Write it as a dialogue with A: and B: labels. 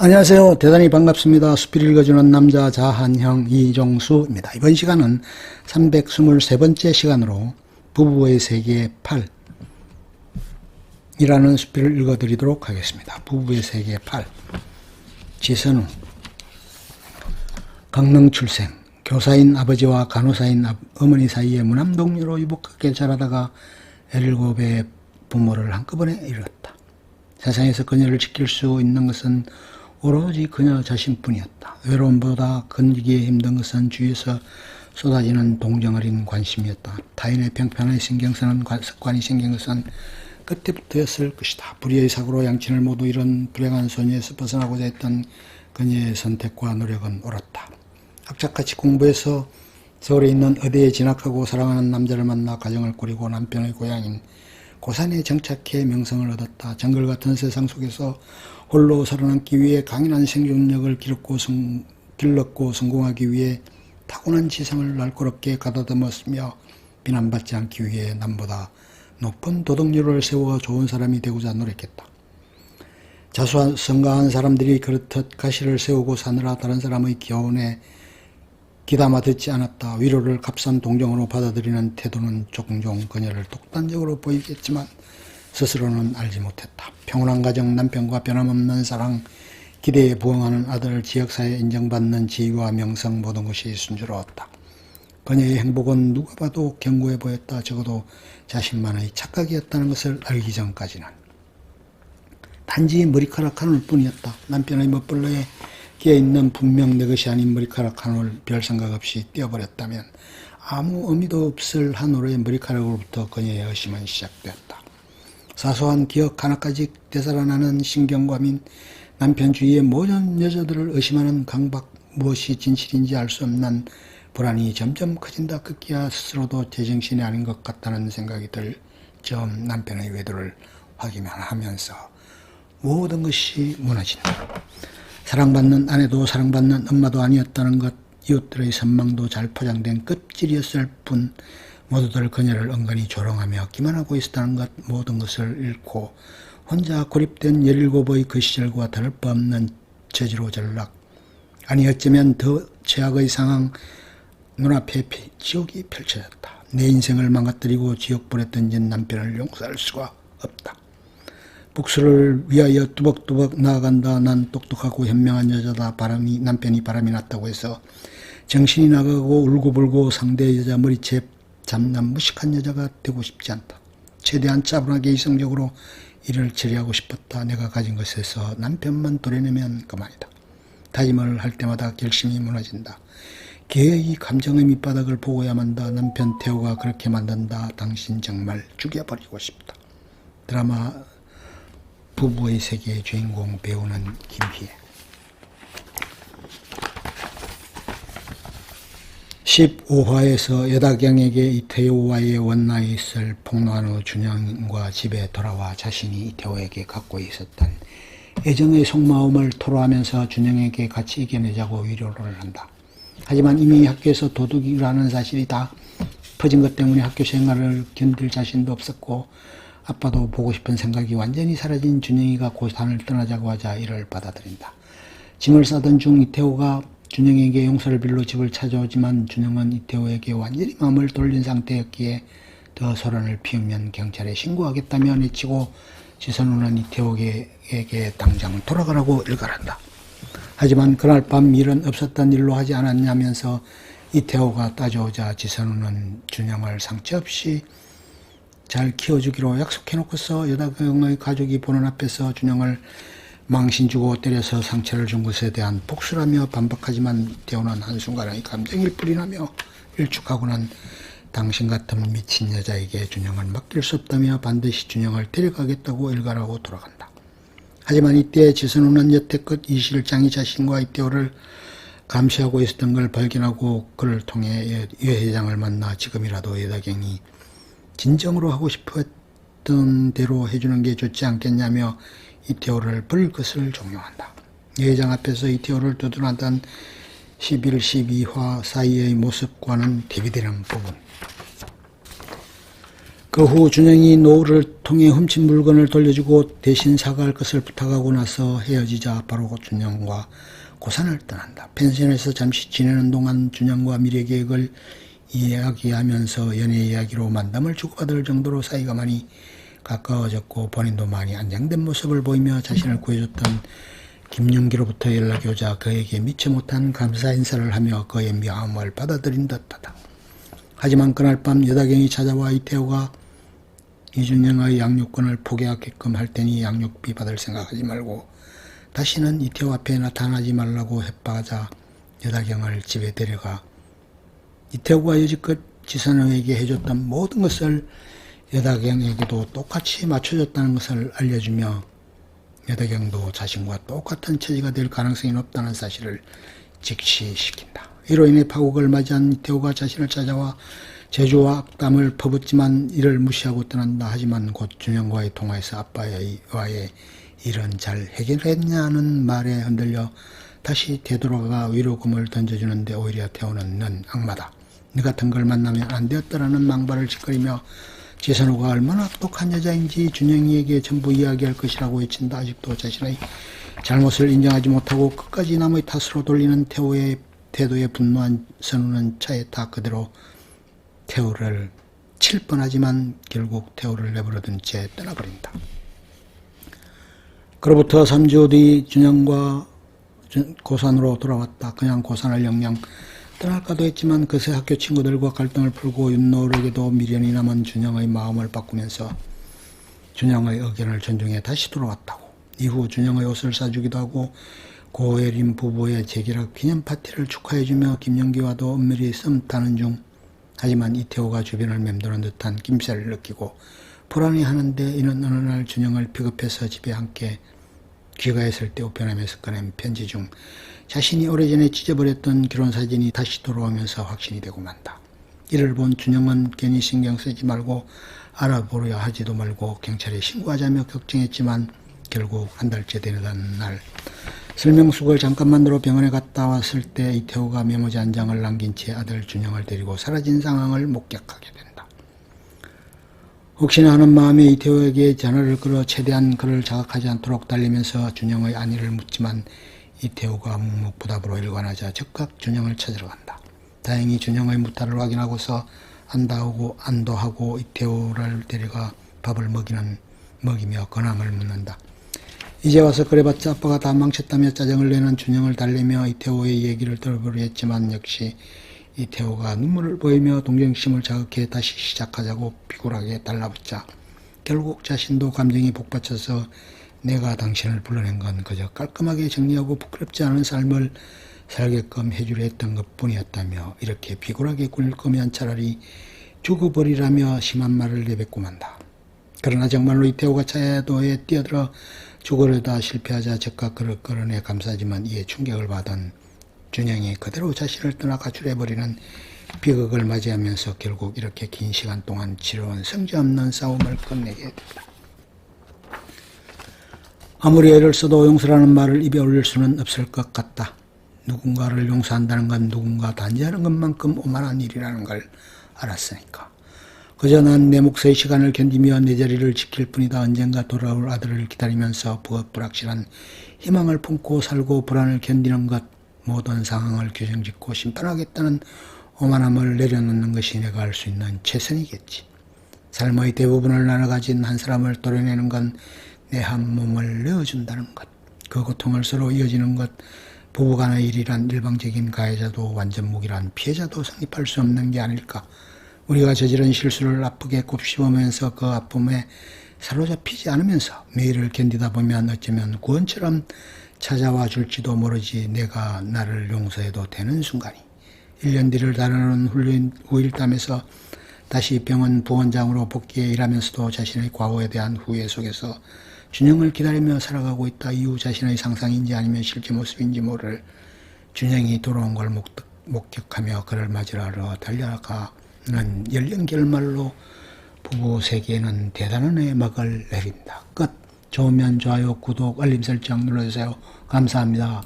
A: 안녕하세요. 대단히 반갑습니다. 수필 읽어주는 남자 자한형 이종수입니다. 이번 시간은 323번째 시간으로 부부의 세계 8이라는 수필을 읽어드리도록 하겠습니다. 부부의 세계 8. 지선우. 강릉 출생. 교사인 아버지와 간호사인 어머니 사이에 무남동녀로 유복하게 자라다가 17의 부모를 한꺼번에 잃었다. 세상에서 그녀를 지킬 수 있는 것은 오로지 그녀 자신뿐이었다. 외로움보다 견디기 힘든 것은 주위에서 쏟아지는 동정어린 관심이었다. 타인의 평판에 신경 쓰는 습관이 생긴 것은 그때부터였을 것이다. 불의의 사고로 양친을 모두 잃은 불행한 소녀에서 벗어나고자 했던 그녀의 선택과 노력은 옳았다. 악착같이 공부해서 서울에 있는 의대에 진학하고 사랑하는 남자를 만나 가정을 꾸리고 남편의 고향인 고산에 정착해 명성을 얻었다. 정글 같은 세상 속에서 홀로 살아남기 위해 강인한 생존력을 길렀고 성공하기 위해 타고난 지성을 날카롭게 가다듬었으며 비난받지 않기 위해 남보다 높은 도덕률을 세워 좋은 사람이 되고자 노력했다. 자수성가한 사람들이 그렇듯 가시를 세우고 사느라 다른 사람의 교훈에 귀담아 듣지 않았다. 위로를 값싼 동정으로 받아들이는 태도는 종종 그녀를 독단적으로 보이겠지만 스스로는 알지 못했다. 평온한 가정, 남편과 변함없는 사랑, 기대에 부응하는 아들, 지역사회에 인정받는 지위와 명성 모든 것이 순조로웠다. 그녀의 행복은 누가 봐도 견고해 보였다. 적어도 자신만의 착각이었다는 것을 알기 전까지는. 단지 머리카락 한 올 뿐이었다. 남편의 멋벌러에 끼어있는 분명 내 것이 아닌 머리카락 한 올 별 생각 없이 떼어버렸다면 아무 의미도 없을 한 올의 머리카락으로부터 그녀의 의심은 시작되었다. 사소한 기억 하나까지 되살아나는 신경과민, 남편 주위의 모든 여자들을 의심하는 강박, 무엇이 진실인지 알 수 없는 불안이 점점 커진다. 급기야 스스로도 제정신이 아닌 것 같다는 생각이 들 점 남편의 외도를 확인하면서 모든 것이 무너진다. 사랑받는 아내도 사랑받는 엄마도 아니었다는 것, 이웃들의 선망도 잘 포장된 껍질이었을 뿐 모두들 그녀를 은근히 조롱하며 기만하고 있었다는 것, 모든 것을 잃고 혼자 고립된 17의 그 시절과 다를 바 없는 저지로 전락, 아니 어쩌면 더 최악의 상황, 눈앞에 지옥이 펼쳐졌다. 내 인생을 망가뜨리고 지옥불에 던진 남편을 용서할 수가 없다. 복수를 위하여 뚜벅뚜벅 나아간다. 난 똑똑하고 현명한 여자다. 남편이 바람이 났다고 해서 정신이 나가고 울고불고 상대 여자 머리채 잡난 무식한 여자가 되고 싶지 않다. 최대한 차분하게 이성적으로 일을 처리하고 싶었다. 내가 가진 것에서 남편만 도려내면 그만이다. 다짐을 할 때마다 결심이 무너진다. 계획이 감정의 밑바닥을 보고야만 한다. 남편 태호가 그렇게 만든다. 당신 정말 죽여버리고 싶다. 드라마 부부의 세계의 주인공 배우는 김희애. 15화에서 여다경에게 이태호와의 원나잇 있을 폭로한 후 준영과 집에 돌아와 자신이 이태호에게 갖고 있었던 애정의 속마음을 토로하면서 준영에게 같이 이겨내자고 위로를 한다. 하지만 이미 학교에서 도둑이라는 사실이 다 퍼진 것 때문에 학교 생활을 견딜 자신도 없었고 아빠도 보고 싶은 생각이 완전히 사라진 준영이가 고산을 떠나자고 하자 이를 받아들인다. 짐을 싸던 중 이태호가 준영에게 용서를 빌려 집을 찾아오지만 준영은 이태호에게 완전히 마음을 돌린 상태였기에 더 소란을 피우면 경찰에 신고하겠다며 내치고 지선우는 이태호에게 당장 돌아가라고 일갈한다. 하지만 그날 밤 일은 없었던 일로 하지 않았냐면서 이태호가 따져오자 지선우는 준영을 상처 없이 잘 키워주기로 약속해놓고서 여다경의 가족이 보는 앞에서 준영을 망신주고 때려서 상처를 준 것에 대한 복수라며 반박하지만 태호는 한순간의 감정일 뿐이라며 일축하고는 당신 같은 미친 여자에게 준영을 맡길 수 없다며 반드시 준영을 데려가겠다고 일갈하고 돌아간다. 하지만 이때 지선우는 여태껏 이 실장이 자신과 이태호를 감시하고 있었던 걸 발견하고 그를 통해 여 회장을 만나 지금이라도 여다경이 진정으로 하고 싶었던 대로 해주는 게 좋지 않겠냐며 이태호를 벌 것을 종용한다. 여 회장 앞에서 이태호를 두둔하던 11, 12화 사이의 모습과는 대비되는 부분. 그 후 준영이 노후를 통해 훔친 물건을 돌려주고 대신 사과할 것을 부탁하고 나서 헤어지자 바로 준영과 고산을 떠난다. 펜션에서 잠시 지내는 동안 준영과 미래 계획을 이야기하면서 연애 이야기로 만남을 주고받을 정도로 사이가 많이 가까워졌고 본인도 많이 안정된 모습을 보이며 자신을 구해줬던 김윤기로부터 연락이 오자 그에게 미처 못한 감사 인사를 하며 그의 미안함을 받아들인 듯하다. 하지만 그날 밤 여다경이 찾아와 이태호가 이준영의 양육권을 포기하게끔 할 테니 양육비 받을 생각하지 말고 다시는 이태호 앞에 나타나지 말라고 협박하자 여다경을 집에 데려가 이태호가 여지껏 지선호에게 해줬던 모든 것을 여다경에게도 똑같이 맞춰줬다는 것을 알려주며 여다경도 자신과 똑같은 처지가 될 가능성이 높다는 사실을 직시시킨다. 이로 인해 파국을 맞이한 이태호가 자신을 찾아와 제주와 악담을 퍼붓지만 이를 무시하고 떠난다. 하지만 곧 준영과의 통화에서 아빠와의 일은 잘 해결했냐는 말에 흔들려 다시 되돌아가 위로금을 던져주는데 오히려 태호는 넌 악마다. 네 같은 걸 만나면 안 되었다라는 망발을 짓거리며 지선호가 얼마나 똑똑한 여자인지 준영이에게 전부 이야기할 것이라고 외친다. 아직도 자신의 잘못을 인정하지 못하고 끝까지 남의 탓으로 돌리는 태호의 태도에 분노한 선우는 차에 타 그대로 태호를 칠 뻔하지만 결국 태호를 내버려둔 채 떠나버린다. 그로부터 3주 뒤 준영과 고산으로 돌아왔다. 그냥 고산을 영영 떠날까도 했지만 그새 학교 친구들과 갈등을 풀고 윤노을에게도 미련이 남은 준영의 마음을 바꾸면서 준영의 의견을 존중해 다시 돌아왔다고. 이후 준영의 옷을 사주기도 하고 고혜림 부부의 재결합 기념 파티를 축하해주며 김영기와도 은밀히 썸 타는 중. 하지만 이태호가 주변을 맴도는 듯한 낌새를 느끼고 불안해하는데 이는 어느 날 준영을 픽업해서 집에 함께 귀가했을 때 우편함에서 꺼낸 편지 중 자신이 오래전에 찢어버렸던 결혼사진이 다시 돌아오면서 확신이 되고 만다. 이를 본 준영은 괜히 신경 쓰지 말고 알아보려 하지도 말고 경찰에 신고하자며 걱정했지만 결국 한 달째 되던 날 설명숙을 잠깐만으로 병원에 갔다 왔을 때 이태호가 메모지 한 장을 남긴 채 아들 준영을 데리고 사라진 상황을 목격하게 된다. 혹시나 하는 마음에 이태호에게 전화를 걸어 최대한 그를 자극하지 않도록 달리면서 준영의 안위를 묻지만 이태호가 묵묵부답으로 일관하자 즉각 준영을 찾으러 간다. 다행히 준영의 무탈을 확인하고서 안도하고 이태호를 데려가 밥을 먹이며 근황을 묻는다. 이제 와서 그래봤자 아빠가 다 망쳤다며 짜증을 내는 준영을 달래며 이태호의 얘기를 들어보려 했지만 역시 이태호가 눈물을 보이며 동정심을 자극해 다시 시작하자고 비굴하게 달라붙자 결국 자신도 감정이 복받쳐서 내가 당신을 불러낸 건 그저 깔끔하게 정리하고 부끄럽지 않은 삶을 살게끔 해주려 했던 것뿐이었다며 이렇게 비굴하게 굴릴 거면 차라리 죽어버리라며 심한 말을 내뱉고 만다. 그러나 정말로 이태호가 차도에 뛰어들어 죽으려다 실패하자 즉각 그를 끌어내 감싸지만 이에 충격을 받은 준영이 그대로 자신을 떠나 가출해버리는 비극을 맞이하면서 결국 이렇게 긴 시간 동안 치러온 성질없는 싸움을 끝내게 된다. 아무리 애를 써도 용서라는 말을 입에 올릴 수는 없을 것 같다. 누군가를 용서한다는 건 누군가 단죄하는 것만큼 오만한 일이라는 걸 알았으니까. 그저 난 내 몫의 시간을 견디며 내 자리를 지킬 뿐이다. 언젠가 돌아올 아들을 기다리면서 불확실한 희망을 품고 살고 불안을 견디는 것, 모든 상황을 규정짓고 심판하겠다는 오만함을 내려놓는 것이 내가 할 수 있는 최선이겠지. 삶의 대부분을 나눠 가진 한 사람을 도려내는 건 내 한 몸을 내어준다는 것. 그 고통을 서로 이어지는 것. 부부간의 일이란 일방적인 가해자도 완전무기란 피해자도 성립할 수 없는 게 아닐까. 우리가 저지른 실수를 아프게 곱씹으면서 그 아픔에 사로잡히지 않으면서 매일을 견디다 보면 어쩌면 구원처럼 찾아와 줄지도 모르지. 내가 나를 용서해도 되는 순간이. 1년 뒤를 다루는 후일담에서 다시 병원 부원장으로 복귀해 일하면서도 자신의 과거에 대한 후회 속에서 준영을 기다리며 살아가고 있다. 이후 자신의 상상인지 아니면 실제 모습인지 모를 준영이 돌아온 걸 목격하며 그를 맞으러 달려가는 연령결말로 부부 세계에는 대단한 해막을 내린다. 끝. 좋으면 좋아요, 구독, 알림 설정 눌러주세요. 감사합니다.